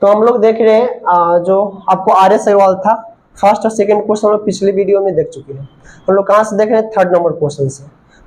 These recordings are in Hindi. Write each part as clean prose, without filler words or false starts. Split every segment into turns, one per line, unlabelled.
तो हम लोग देख रहे हैं जो आपको RS अग्रवाल था, फर्स्ट और सेकंड क्वेश्चन हम लोग पिछले वीडियो में देख चुके हैं। हम लोग कहाँ से देख रहे हैं? थर्ड नंबर क्वेश्चन से।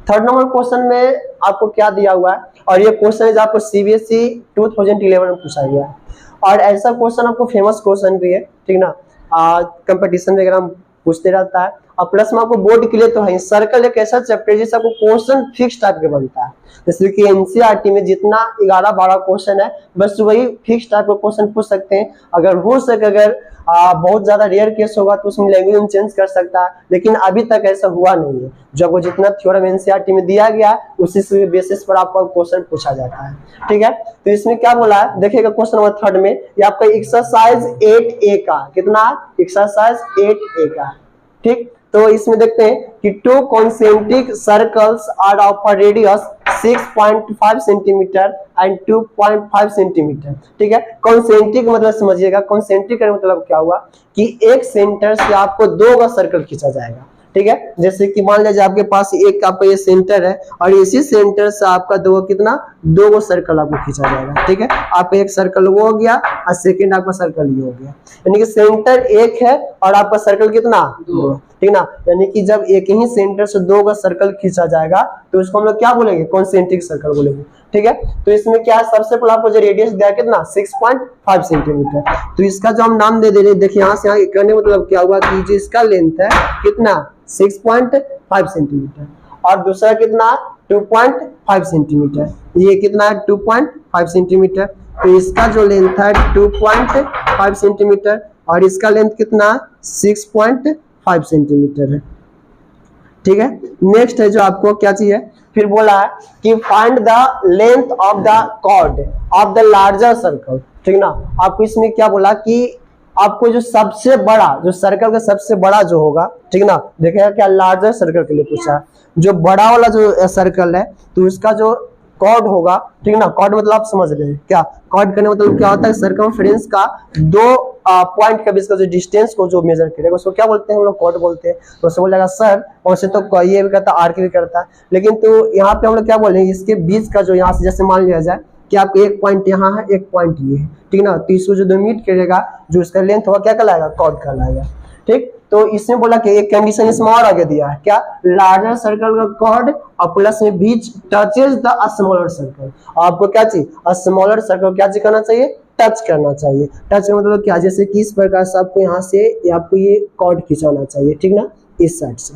थर्ड नंबर क्वेश्चन में आपको क्या दिया हुआ है, और ये क्वेश्चन है जो आपको CBSE 2011 में पूछा गया है, और ऐसा क्वेश्चन आपको फेमस क्वेश्चन भी है, ठीक ना, कंपटीशन वगैरह में पूछते रहता है। और प्लस में आपको बोर्ड के लिए तो है, सर्कल एक ऐसा चैप्टर है जिससे आपको क्वेश्चन फिक्स टाइप के बनता है। जैसे कि NCERT में जितना 11-12 क्वेश्चन है, बस वही फिक्स टाइप का क्वेश्चन पूछ सकते हैं। अगर हो सके, अगर बहुत ज्यादा रेयर केस होगा तो उसमें लैंग्वेज चेंज कर सकता है, लेकिन अभी तक ऐसा हुआ नहीं है। जो आपको जितना थ्योरम NCERT में दिया गया उसी से बेसिस पर आपका क्वेश्चन पूछा जाता है, ठीक है। तो इसमें क्या बोला है देखिएगा, क्वेश्चन नंबर थर्ड में ये आपका एक्सरसाइज 8A का कितना, एक्सरसाइज 8A का, ठीक। तो इसमें देखते हैं कि 2 concentric circles are of a radius 6.5 centimetre and 2.5 centimetre, ठीक है। कॉन्सेंट्रिक मतलब समझिएगा, कॉन्सेंट्रिक का मतलब क्या हुआ कि एक सेंटर से आपको 2 का सर्कल खींचा जाएगा, ठीक है। जैसे कि मान लीजिए आपके पास एक आपका ये सेंटर है और इसी सेंटर से आपका 2 गो सर्कल आपको खींचा जाएगा, ठीक है। आपका एक सर्कल वो हो गया और सेकंड आपका सर्कल ये हो गया, यानी कि सेंटर एक है और आपका सर्कल कितना, 2, ठीक ना। यानी कि जब एक ही सेंटर से 2 का सर्कल खींचा जाएगा तो उसको हम लोग क्या बोलेंगे, कॉन्सेंट्रिक सर्कल बोलेंगे, ठीक है। तो इसमें क्या है, सबसे पहले आपको जो रेडियस दिया कितना, 6.5 सेंटीमीटर। तो इसका जो हम नाम दे दे रहे, देखिए यहाँ से यहाँ करने मतलब क्या हुआ कि जो इसका लेंथ है कितना, 6.5 सेंटीमीटर, और दूसरा कितना, 2.5 सेंटीमीटर। ये कितना है, 2.5 सेंटीमीटर। तो इसका जो लेंथ है 2.5 सेंटीमीटर और इसका लेंथ कितना, 6.5 सेंटीमीटर है, ठीक है। नेक्स्ट है जो आपको क्या चाहिए, फिर बोला है कि find the length of the chord of the larger circle, ठीक ना। आपको इसमें क्या बोला कि आपको जो सबसे बड़ा, जो सर्कल का सबसे बड़ा जो होगा, ठीक ना, देखिएगा क्या लार्जर सर्कल के लिए पूछा है। जो बड़ा वाला जो सर्कल है तो उसका जो कॉर्ड होगा, ठीक ना, कॉर्ड मतलब आप समझ रहे हैं क्या, कॉर्ड करने मतलब क्या होता है, सर्कमफ्रेंस का 2 पॉइंट के बीच का जो डिस्टेंस को जो मेजर करेगा उसको क्या बोलते हैं, हम लोग कॉर्ड बोलते हैं। तो उससे बोलेगा सर, वैसे तो ये भी करता है, आर्क भी करता है, लेकिन तो यहाँ पे हम लोग क्या बोलेंगे, इसके बीच का जो यहाँ से जैसे मान लिया जाए कि आपको एक पॉइंट यहाँ है, एक पॉइंट ये है, ठीक ना। तो इसको जो मीट करेगा, जो इसका लेंथ होगा क्या कहलाएगा, कॉर्ड कहलाएगा, ठीक। तो इसमें बोला कि एक कंडीशन इसमें और आगे दिया है, क्या, लार्जर सर्कल का कॉर्ड और प्लस में बीच टचेस द स्मॉलर सर्कल। आपको क्या चाहिए, स्मॉलर सर्कल क्या करना चाहिए, टच करना चाहिए। टच का मतलब क्या, जैसे कि इस प्रकार से आपको यहाँ से आपको ये कॉर्ड खिंचाना चाहिए, ठीक ना, इस साइड से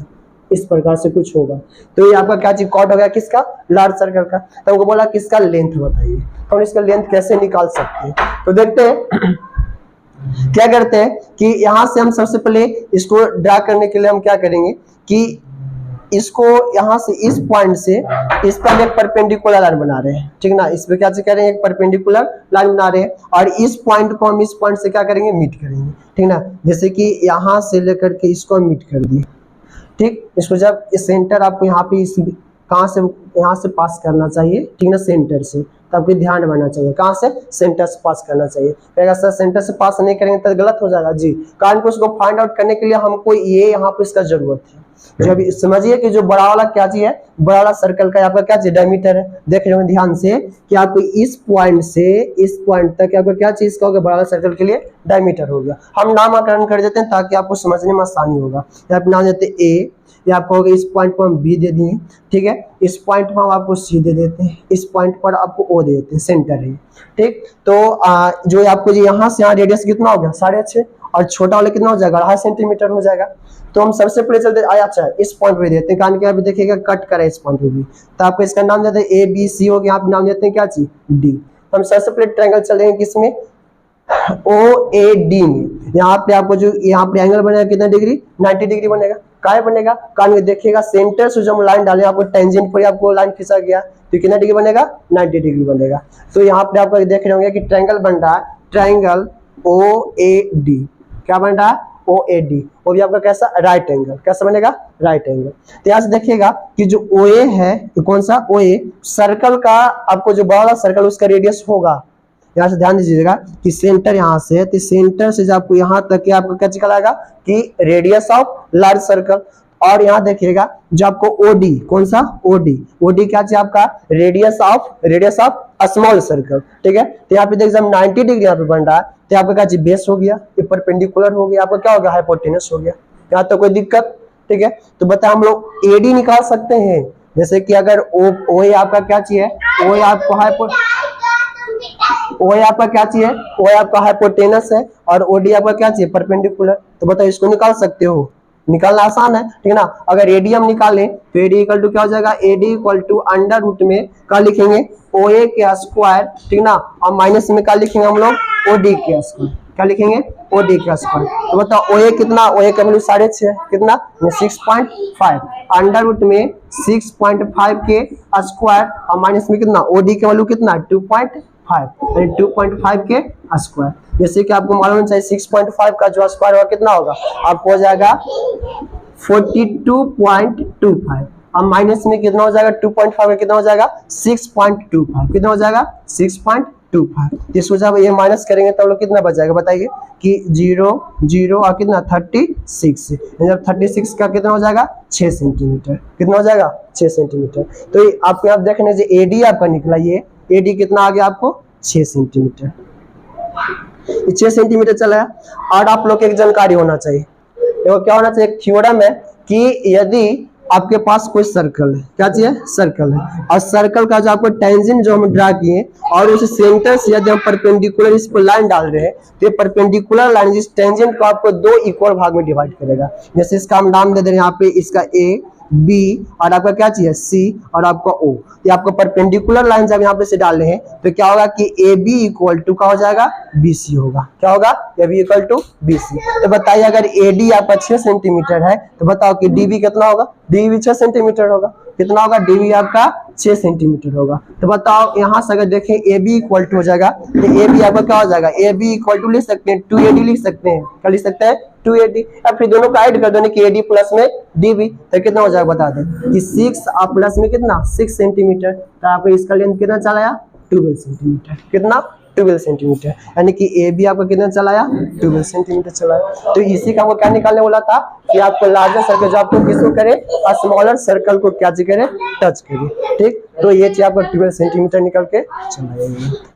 इस प्रकार से कुछ होगा। तो ये आपका क्या चीज, कॉर्ड हो गया किसका, लार्ज सर्कल का। तो हमको बोला किसका लेंथ बताइए, हम इसका लेंथ कैसे निकाल सकते हैं। तो देखते हैं क्या करते हैं कि यहां से हम सबसे पहले इसको ड्रा करने के लिए हम क्या करेंगे कि इसको यहां से इस पॉइंट से इस पर एक परपेंडिकुलर लाइन बना रहे हैं, ठीक ना। इस पे क्या कह रहे हैं, एक परपेंडिकुलर लाइन बना रहे हैं और इस पॉइंट को हम इस पॉइंट से क्या करेंगे, मीट करेंगे, ठीक ना। जैसे कि यहां से लेकर के इसको मीट कर दिए, ठीक। इसको जब इस सेंटर आपको यहाँ पे इस कहाँ से, यहाँ से पास करना चाहिए, ठीक ना, सेंटर से। तो आपको ध्यान रखना चाहिए कहाँ से, सेंटर से पास करना चाहिए। कहेगा सर सेंटर से पास नहीं करेंगे तो गलत हो जाएगा जी, कारण को उसको फाइंड आउट करने के लिए हमको ये यहाँ पे इसका जरूरत है। जब समझिए कि जो बड़ा वाला क्या चीज है, बड़ा वाला सर्कल का आपका क्या चीज, डायमीटर है। देख रहे हो ध्यान से कि आपको इस पॉइंट से इस पॉइंट तक आपको क्या चीज का होगा, बड़ा वाला सर्कल के लिए डायमीटर हो गया। हम नामकरण कर देते हैं ताकि आपको समझने में आसानी होगा। यहाँ पे नाम देते हैं ए, या आपको होगा इस पॉइंट पर हम बी दे दिए, ठीक है। इस पॉइंट पर हम आपको सी दे देते हैं, इस पॉइंट पर आपको ओ दे देते हैं, सेंटर है, ठीक। तो जो आपको जो यहाँ से यहाँ रेडियस कितना हो गया, 6.5, और छोटा वाला कितना हो जाएगा, 2.5 सेंटीमीटर हो जाएगा। तो हम सबसे पहले चलते अच्छा इस पॉइंट पे देते हैं, कारण कि अभी देखिएगा कट करें इस पॉइंट पे भी, तो आपको इसका नाम देते हैं ABC हो गया, यहाँ पे नाम देते हैं क्या चीज, डी। तो हम सबसे पहले ट्रायंगल चलेंगे किसमें, OAD में। यहाँ पे आपको जो यहाँ पे एंगल बनेगा कितना डिग्री, 90 डिग्री बनेगा। काय बनेगा, कारण देखिएगा सेंटर से जब हम लाइन डाले आपको टेंजेंट पर आपको लाइन खींचा गया तो कितना डिग्री बनेगा, 90 डिग्री बनेगा। तो यहाँ पे आपको देख रहे होंगे कि ट्रायंगल बन रहा है, ट्रायंगल OAD। क्या बन रहा है, OAD। वो भी आपका कैसा, राइट एंगल। कैसा बनेगा, राइट एंगल। तो यहाँ से देखिएगा कि जो OA है, कौन सा OA, सर्कल का आपको जो बड़ा सर्कल उसका रेडियस होगा। यहाँ से ध्यान दीजिएगा कि सेंटर यहाँ से, तो सेंटर से जब आपको यहाँ तक के आपको क्या निकलेगा कि रेडियस ऑफ लार्ज सर्कल। और यहाँ देखिएगा जो आपको OD, कौन सा OD, OD क्या चाहिए आपका, रेडियस ऑफ स्मॉल सर्कल, ठीक है। तो यहाँ पे देख 90 डिग्री यहाँ पे बन रहा है, तो यहाँ पे क्या चीज बेस हो गया, ये परपेंडिकुलर हो गया, आपका क्या हो गया हाइपोटेनस हो गया। यहाँ तो कोई दिक्कत, ठीक है। तो बता हम लोग एडी निकाल सकते हैं, जैसे कि अगर ओ आपका क्या चीज है, ओ आपको आपका क्या चाहिए, ओ आपका हाइपोटेनस है और ओडी आपका क्या चाहिए परपेंडिकुलर। तो बताओ इसको निकाल सकते हो, निकालना आसान है, ठीक है ना। अगर एडी हम निकालें तो एडी इक्वल टू क्या हो जाएगा, AD equal to under root में क्या लिखेंगे ओ ए के स्क्वायर, ठीक ना, और माइनस में क्या लिखेंगे हम लोग ओडी के स्क्वायर, क्या लिखेंगे ओडी के स्क्वायर। तो बताओ ओ ए कितना, ओ ए का वैल्यू 6.5 कितना 6.5, अंडर रूट में 6.5 के स्क्वायर और माइनस में कितना ओडी का वैल्यू कितना 2.5, 2.5 के स्क्वायर। जैसे कि आपको मालूम चाहिए 6.5 का जो स्क्वायर होगा कितना होगा, आपको हो जाएगा 42.25 और माइनस में कितना हो जाएगा 2.5 कितना हो जाएगा 6.25, कितना हो जाएगा 6.25। इसको जब ये माइनस करेंगे तब लोग कितना बच जाएगा बताइए कि 0 0 और कितना 36, जब 36 का कितना हो जाएगा 6 सेंटीमीटर, कितना हो जाएगा 6 सेंटीमीटर। तो आपको आप देखने से एडी आपका निकला, ये एडी कितना आ गया आपको 6 सेंटीमीटर, 6 सेंटीमीटर चला है। और आप लोग को एक जानकारी होना चाहिए, देखो क्या होना चाहिए, एक थ्योरम है कि यदि आपके पास कोई सर्कल है, क्या चाहिए सर्कल है, और सर्कल का जो आपको टेंजेंट जो हम ड्रा किए और उस सेंटर से यदि हम परपेंडिकुलर इस पर लाइन डाल रहे हैं तो ये परपेंडिकुलर लाइन इस टेंजेंट को आपको 2 इक्वल भाग में डिवाइड करेगा। जैसे इसका हम नाम दे दे रहे हैं यहाँ पे, इसका ए बी और आपका क्या चाहिए सी और आपका ओ। ये आपको परपेंडिकुलर लाइन जब यहाँ पे से डाल रहे हैं तो क्या होगा कि ए बी इक्वल टू क्या हो जाएगा बी सी होगा, क्या होगा A B equal to B C. तो बताइए अगर ए डी आपका 6 सेंटीमीटर है तो बताओ कि डी बी कितना होगा, डी बी 6 सेंटीमीटर होगा, कितना होगा डी बी आपका 6 सेंटीमीटर होगा। तो बताओ यहाँ से अगर देखें ए बी इक्वल टू हो जाएगा तो ए बी आपका क्या हो जाएगा, ए बी इक्वल टू लिख सकते हैं 2AD लिख सकते हैं, क्या लिख सकते हैं 2AD, या फिर दोनों को ऐड कर दो कि AD प्लस में DB तो कितना हो जाएगा बता दें कि 6 और प्लस में कितना 6 सेंटीमीटर, तो आपको इसका लेंथ कितना चलाया 12 सेंटीमीटर, कितना 12 सेंटीमीटर, यानी कि AB आपका कितना चलाया 12 सेंटीमीटर चलाया। तो इसी का वो क्या निकालने वाला था कि आपको लार्जर सर्कल जो आपको किसको करे और स्मॉलर सर्कल को क्या करे टच करे, ठीक। तो ये चीज आपको 12 सेंटीमीटर निकल के चला जाएगा।